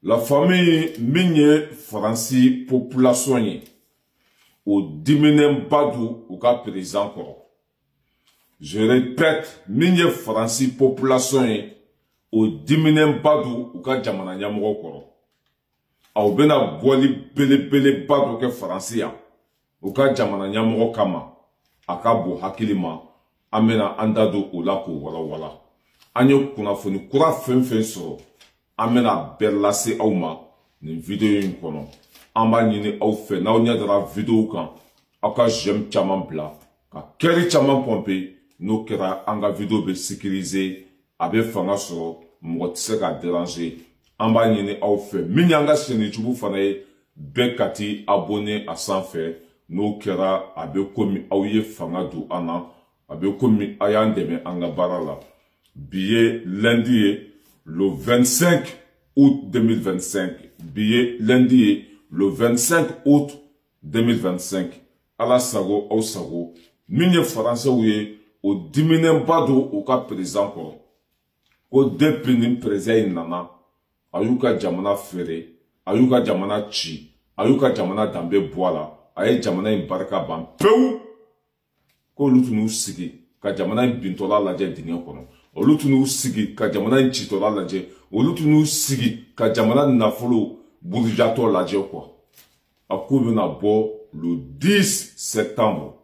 La famille Migne Franci population au diminem badou ou ka président koro. Je répète, Migne Franci population au diminem badou ou ka jamana nyamoro koro. Au bena boli bele badou ke Francia ou ka jamana nyamoro kama akabo hakilima amena andado ou lako wala. Anyo kunafoni kura fen soro. Amena berlase auma ni video yin kono amba nyini au fe na onya dara video kan aka j'aime chaman bla ka keri chaman pompe no kera anga video be sécuriser abe fanga so mo tse ka déranger amba nyini au fe minyanga chaîne YouTube fanaye be kati abonné à sans faire no kera abe komi auye fanga du ana abe komi ayandeme anga barala billet lundi le 25 août 2025. Billet lundi, le 25 août 2025. À la sago, au sago. Mine français ouye, au diminem bado au cas présent koro. Ko depinim présent nana. Ayuka jamana fere. Ayuka jamana chi. Ayuka jamana dambe boala. Aye jamana imbaraka ban. Peu. Ko lutunu sigi. Ka jamana bintola laje dinyo kono. Olutunu sigi ka jamana nchitola laje. Olutunu sigi ka jamana nafolo bourjato laje kwa. Akubina bo le 10 septembre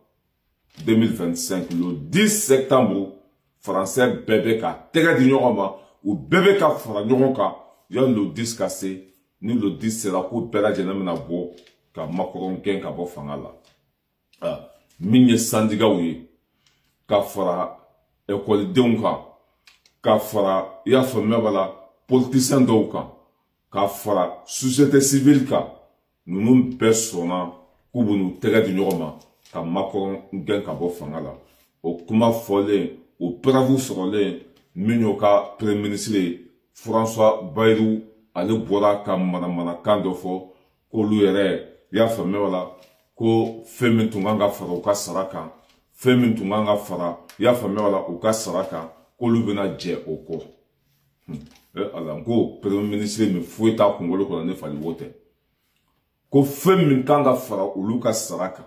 2025. Le 10 septembre, français bébé ka tega di nyogama ou bébé ka fara nyogonka. Yon le 10 cassé. Ni le 10 c'est la coup bela jenamina bo ka makoron ken ka bo fangala. Minye sandiga ouye. Ka fara école deunka. Ka fara ya femme bala politicien douka ka fara société civile ka nunun persona kubunu tega di nyogoma ka makoron ngen ka bo fangala o kuma fole o pravu sorole minyo ka premier ministre François Bayrou ale bora ka mana kando fo ko lu yere ya femme bala ko femme tunganga fara o ka saraka femme tunganga fara ya femme bala o ka saraka kolu bena je oko alango premier ministre me foueta kongolo ko ne fali wote ko femme kanga fara uluka saraka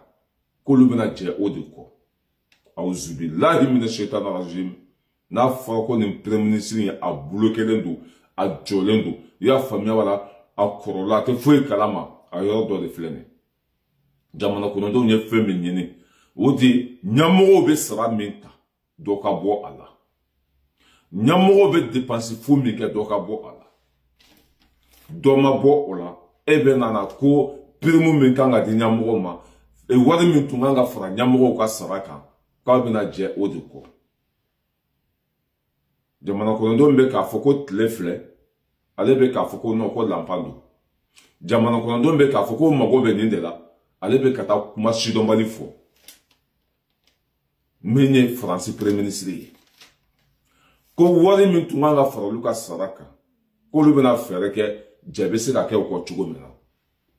kolu bena je odeko auzubillahi minash shaitanir rajim na fara ko ne premier ministre a bloquer lendo a jolendo ya famia wala a korola te foi kalama a yodo de flene jamana ko ndo nye femme nyini odi nyamo be sara minta doka bo ala Nyamogo be dépenser fou mi ke doka bo ala. Doma bo ola. Ebe nana ko pirimu mi kanga di nyamogo ma. E wadi mi tunganga fara nyamogo ka saraka. Ka bina je odeko. Jamana konondo mbe ka foko tlefle. Ale be ka foko no ko lampando. Jamana konondo mbe ka foko mago be nindela. Ale be kata kuma shidombali fo. Menye Franci premier ministre. Ko wari min tunganga faralu ka saraka ko lu bena fere ke jebe se ka ke ko chugo mina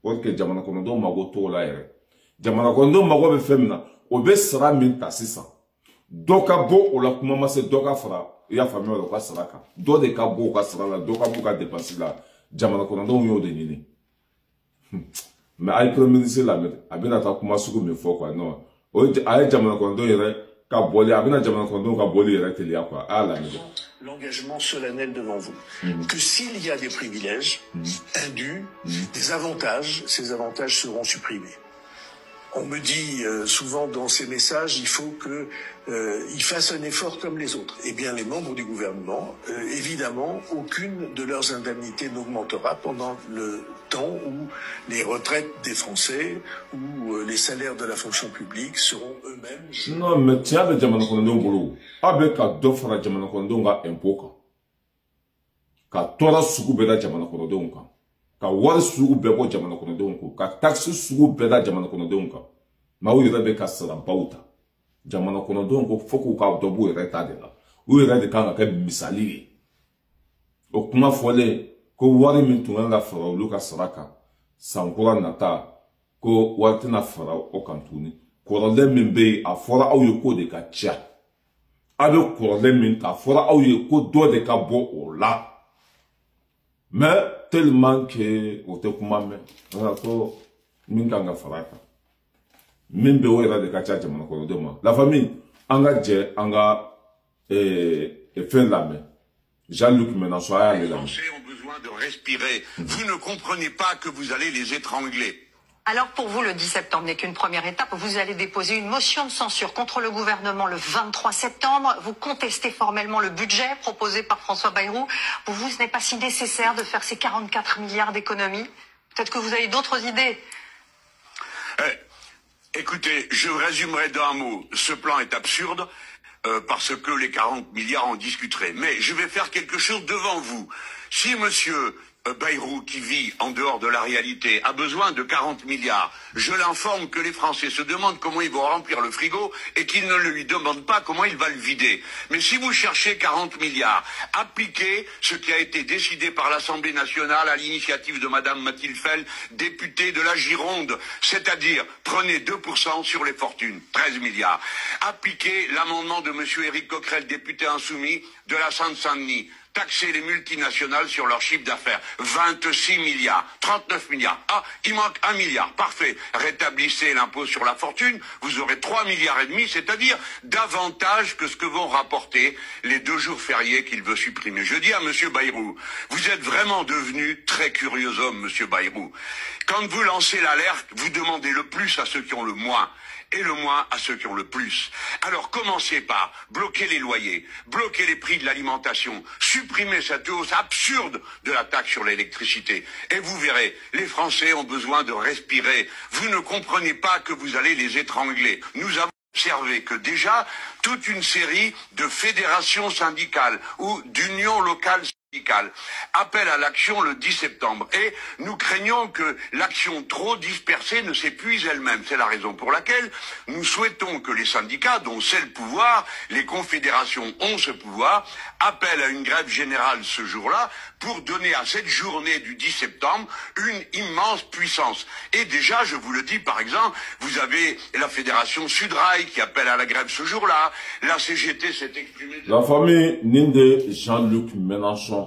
o ke jamana ko ndo mago to la yere jamana ko ndo mago be femina o be sara min ta sisa doka bo o la kuma mase doka fara ya famille o ka saraka do de ka bo ka sara la doka bo ka dépenser la jamana ko ndo yo de nini mais ay premier ministre la met abina ta kuma suku me fo quoi non o ay jamana ko ndo yere l'engagement solennel devant vous, que s'il y a des privilèges indus, des avantages, ces avantages seront supprimés. On me dit souvent dans ces messages, il faut qu'ils fassent un effort comme les autres. Eh bien, les membres du gouvernement, évidemment, aucune de leurs indemnités n'augmentera pendant le temps où les retraites des Français ou les salaires de la fonction publique seront eux-mêmes... Non, mais tiens, le Jamana Kondo Ngolo, avec un d'offre Jamana Kondo nga impoka. Ka tora suku beda Jamana Kondo nga. Ka wari suku bebo Jamana Kondo nga. Ka taxi suku beda Jamana Kondo nga. Ma ou yere be ka salam pauta. Jamana Kondo nga foku ka dobu yere ta de la. Ou yere de kanga ke misali. O kuma fole ko wari min tunganga fara uluka saraka sankura nata ko wari tina fara o kantuni korole min be a fora au ye ko de ka tia abe korole min ta fora au ye ko do de ka bo o la mais tellement que au te kumame on a ko minganga faraka mimbe wera de kacha jamana ko dema la famille anga je anga fin la main Jean-Luc Mélenchon a les Français ont besoin de respirer. Vous ne comprenez pas que vous allez les étrangler. Alors pour vous, le 10 septembre n'est qu'une première étape. Vous allez déposer une motion de censure contre le gouvernement le 23 septembre. Vous contestez formellement le budget proposé par François Bayrou. Pour vous, ce n'est pas si nécessaire de faire ces 44 milliards d'économies. Peut-être que vous avez d'autres idées. Écoutez, je résumerai d'un mot. Ce plan est absurde. Parce que les 40 milliards en discuteraient. Mais je vais faire quelque chose devant vous. Si monsieur Bayrou, qui vit en dehors de la réalité, a besoin de 40 milliards, je l'informe que les Français se demandent comment ils vont remplir le frigo et qu'ils ne lui demandent pas comment il va le vider. Mais si vous cherchez 40 milliards, appliquez ce qui a été décidé par l'Assemblée nationale à l'initiative de Madame Mathilde Fell, députée de la Gironde, c'est-à-dire prenez 2% sur les fortunes, 13 milliards. Appliquez l'amendement de monsieur Éric Coquerel, député insoumis de la Seine-Saint-Denis. Taxer les multinationales sur leur chiffre d'affaires. 26 milliards, 39 milliards. Ah, il manque 1 milliard. Parfait. Rétablissez l'impôt sur la fortune. Vous aurez 3 milliards et demi, c'est-à-dire davantage que ce que vont rapporter les 2 jours fériés qu'il veut supprimer. Je dis à monsieur Bayrou, vous êtes vraiment devenu très curieux homme, monsieur Bayrou. Quand vous lancez l'alerte, vous demandez le plus à ceux qui ont le moins. Et le moins à ceux qui ont le plus. Alors commencez par bloquer les loyers, bloquer les prix de l'alimentation, supprimer cette hausse absurde de la taxe sur l'électricité. Et vous verrez, les Français ont besoin de respirer. Vous ne comprenez pas que vous allez les étrangler. Nous avons observé que déjà, toute une série de fédérations syndicales ou d'unions locales appel à l'action le 10 septembre et nous craignons que l'action trop dispersée ne s'épuise elle-même. C'est la raison pour laquelle nous souhaitons que les syndicats, dont c'est le pouvoir, les confédérations ont ce pouvoir, appellent à une grève générale ce jour-là pour donner à cette journée du 10 septembre une immense puissance. Et déjà, je vous le dis, par exemple, vous avez la fédération Sudrail qui appelle à la grève ce jour-là, la CGT s'est exprimée... La famille Ninde Jean-Luc Mélenchon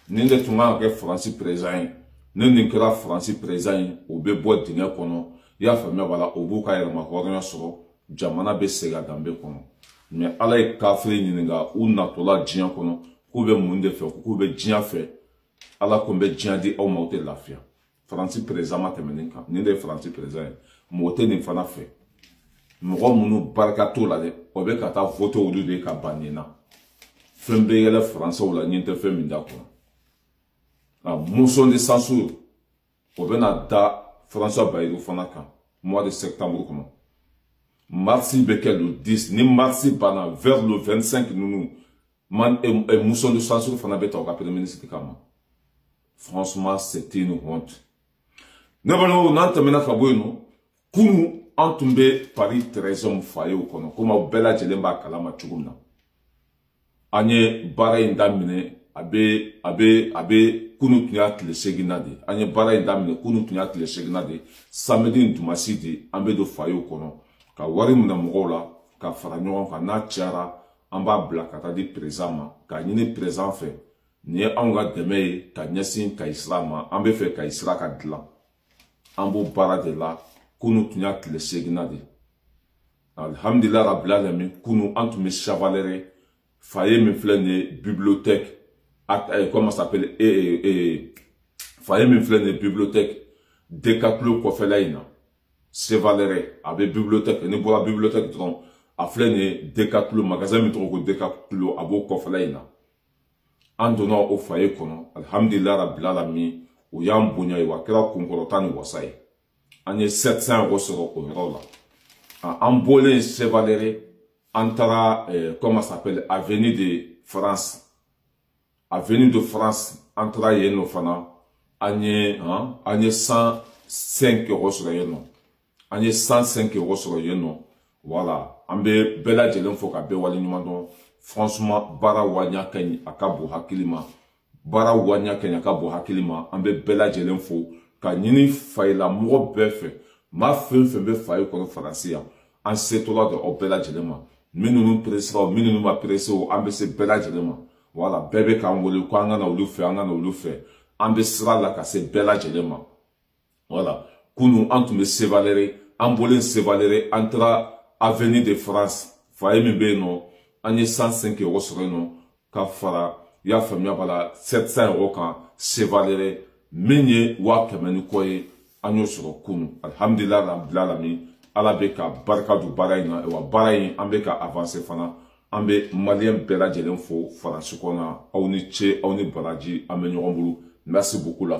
Ninde tunga ke Francis président Ninde kera Francis président o be bo dinga kono ya famille wala obuka ya makonya soro jamana be sega dambe kono mais ala e kafre ninga una tola jian kono ku be munde fe ku be jian fe ala ko be jian di o mote lafia Francis président matemeninka Ninde Francis président mote ni fana fe mɔgɔ minnu barikato la dɛ o bɛ ka taa vote olu de ka ban nin na fɛn bɛ yɛlɛ faransɛw la ɲin tɛ fɛn min da kɔnɔ a motion de censure o bɛ na da François Bayrou fana kan mois de septembre kɔnɔ marsi bɛ kɛ le 10 ni marsi banna vers le 25 ninnu motion de censure fana bɛ ta o ka premier ministre kama franchement c'était une honte ne balimaw n'an tɛmɛna ka bɔ yen nɔ kunu an tun bɛ Paris 13e foyer kɔnɔ komi aw bɛɛ lajɛlen b'a kalama cogo min na an ye baara in daminɛ a bɛ kunu tun y'a tile 8nan de an ye baara in daminɛ kunu tun y'a tile 8nan de samedi ni dimanche de an bɛ don foyer kɔnɔ ka wari minɛ mɔgɔw la ka fara ɲɔgɔn kan n'a cayara an b'a bila ka taa di président ma ka ɲini président fɛ nin ye anw ka dɛmɛ ye ka ɲɛsin Kayi sira ma an bɛ fɛ Kayi sira ka dilan an b'o baara de la kunu tun y'a tile 8nan de alhamdulillah rabbil alamin kunu an tun bɛ Chavaléry foyer min filɛ nin ye bibliothèque comment ça s'appelle foyer min filɛ nin ye bibliothèque Decathlon kɔfɛla in na Chavaléry a bɛ bibliothèque ni bɔra bibliothèque dɔrɔn a filɛ nin ye Decathlon magasin min tɔgɔ ko Decathlon a b'o kɔfɛla in na an donna o foyer kɔnɔ alhamdulillah rabbil alamin o y'an bonya ye wa a kɛra kunkɔrɔta ni wasa ye an ye 700 euros sɔrɔ o yɔrɔ la an bɔlen Chavaléry an taara comment ça s'appelle avenue de France an taara yen nɔ fana an ye 105 euros sɔrɔ yen nɔ an ye 105 euros sɔrɔ yen nɔ voilà an bɛ bɛɛ lajɛlen fo ka bɛɛ waleɲuman dɔn franchement baara waɲa ka ɲi a ka bon hakili ma baara waɲa ka ɲi a ka bon hakili ma an bɛ bɛɛ lajɛlen fo ka ɲini fayila mɔgɔ bɛɛ fɛ maa fɛn fɛn bɛ fayi kɔnɔ Faransi yan an setɔla de aw bɛɛ lajɛlen ma minnu peresira o minnu ma perese o an bɛ se bɛɛ lajɛlen ma voilà bɛɛ bɛ k'an wele ko an ka na olu fɛ an ka na olu fɛ an bɛ sira la ka se bɛɛ lajɛlen ma. Voilà. Kunu an tun bɛ Sévaléré, an bɔlen Sévaléré, an taara Avenue de France. Foyer min bɛ yen nɔ, an ye 105 € sɔrɔ yen nɔ ka fara, i y'a faamuya bala 700 € kan Sévaléré min ye 100 ni kɔ ye, an y'o sɔrɔ kunu. Alhamdulillah rabbil alamin, Ala bɛ ka barika don baara in na, wa baara in an bɛ ka avancer fana. An bɛ Malien bɛɛ lajɛlen fo Faransi kɔnɔ, aw ni ce, aw ni baraji, an bɛ ɲɔgɔn bolo. Merci beaucoup la